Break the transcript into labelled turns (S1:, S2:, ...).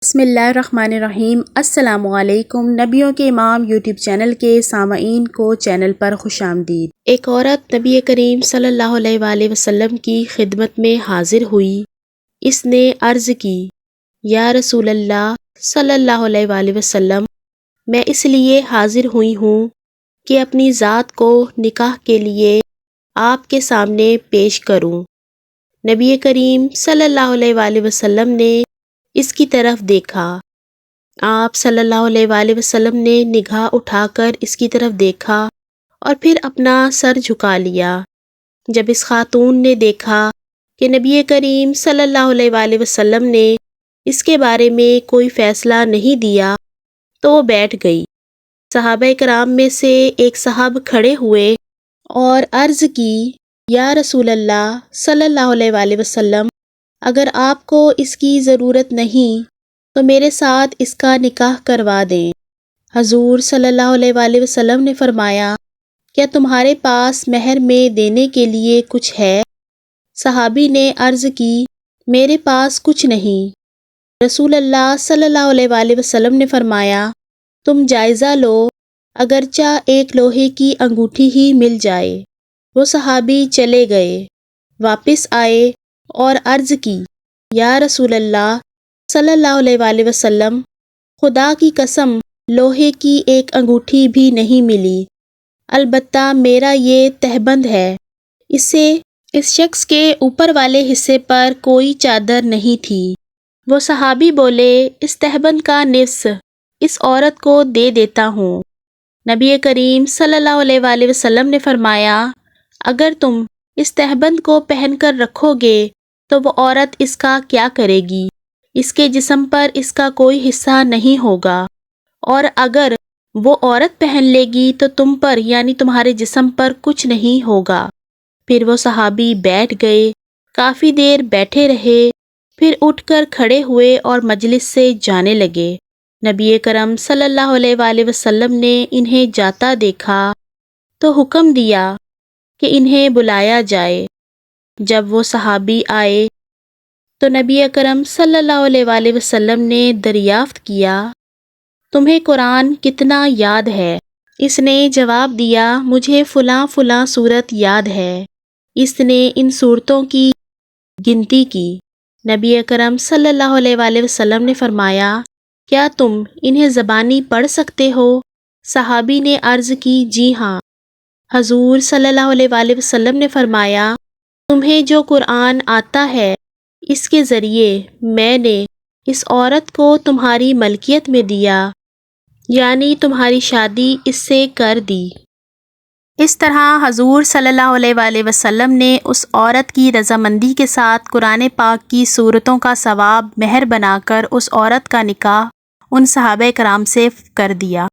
S1: بسم اللہ الرحمن الرحیم۔ السلام علیکم۔ نبیوں کے امام یوٹیوب چینل کے سامعین کو چینل پر خوش آمدید۔ ایک عورت نبی کریم صلی اللہ علیہ وآلہ وسلم کی خدمت میں حاضر ہوئی۔ اس نے عرض کی، یا رسول اللہ صلی اللہ علیہ وآلہ وسلم، میں اس لیے حاضر ہوئی ہوں کہ اپنی ذات کو نکاح کے لیے آپ کے سامنے پیش کروں۔ نبی کریم صلی اللہ علیہ وآلہ وسلم نے اس کی طرف دیکھا۔ آپ صلی اللہ علیہ وآلہ وسلم نے نگاہ اٹھا کر اس کی طرف دیکھا اور پھر اپنا سر جھکا لیا۔ جب اس خاتون نے دیکھا کہ نبی کریم صلی اللہ علیہ وآلہ وسلم نے اس کے بارے میں کوئی فیصلہ نہیں دیا تو وہ بیٹھ گئی۔ صحابہ کرام میں سے ایک صاحب کھڑے ہوئے اور عرض کی، یا رسول اللہ صلی اللہ علیہ وآلہ وسلم، اگر آپ کو اس کی ضرورت نہیں تو میرے ساتھ اس کا نکاح کروا دیں۔ حضور صلی اللہ علیہ وآلہ وسلم نے فرمایا، کیا تمہارے پاس مہر میں دینے کے لیے کچھ ہے؟ صحابی نے عرض کی، میرے پاس کچھ نہیں۔ رسول اللہ صلی اللہ علیہ وآلہ وسلم نے فرمایا، تم جائزہ لو، اگرچہ ایک لوہے کی انگوٹھی ہی مل جائے۔ وہ صحابی چلے گئے، واپس آئے اور عرض کی، یا رسول اللہ صلی اللہ علیہ وآلہ وسلم، خدا کی قسم لوہے کی ایک انگوٹھی بھی نہیں ملی، البتہ میرا یہ تہبند ہے، اس شخص کے اوپر والے حصے پر کوئی چادر نہیں تھی۔ وہ صحابی بولے، اس تہبند کا نصف اس عورت کو دے دیتا ہوں۔ نبی کریم صلی اللہ علیہ وآلہ وسلم نے فرمایا، اگر تم اس تہبند کو پہن کر رکھو گے تو وہ عورت اس کا کیا کرے گی؟ اس کے جسم پر اس کا کوئی حصہ نہیں ہوگا، اور اگر وہ عورت پہن لے گی تو تم پر یعنی تمہارے جسم پر کچھ نہیں ہوگا۔ پھر وہ صحابی بیٹھ گئے، کافی دیر بیٹھے رہے، پھر اٹھ کر کھڑے ہوئے اور مجلس سے جانے لگے۔ نبی کرم صلی اللہ علیہ وآلہ وسلم نے انہیں جاتا دیکھا تو حکم دیا کہ انہیں بلایا جائے۔ جب وہ صحابی آئے تو نبی اکرم صلی اللہ علیہ وآلہ وسلم نے دریافت کیا، تمہیں قرآن کتنا یاد ہے؟ اس نے جواب دیا، مجھے فلاں فلاں صورت یاد ہے۔ اس نے ان صورتوں کی گنتی کی۔ نبی اکرم صلی اللہ علیہ وآلہ وسلم نے فرمایا، کیا تم انہیں زبانی پڑھ سکتے ہو؟ صحابی نے عرض کی، جی ہاں۔ حضور صلی اللہ علیہ وآلہ وسلم نے فرمایا، تمہیں جو قرآن آتا ہے اس کے ذریعے میں نے اس عورت کو تمہاری ملکیت میں دیا، یعنی تمہاری شادی اس سے کر دی۔ اس طرح حضور صلی اللہ علیہ وآلہ وسلم نے اس عورت کی رضامندی کے ساتھ قرآن پاک کی صورتوں کا ثواب مہر بنا کر اس عورت کا نکاح ان صحابہ کرام سے کر دیا۔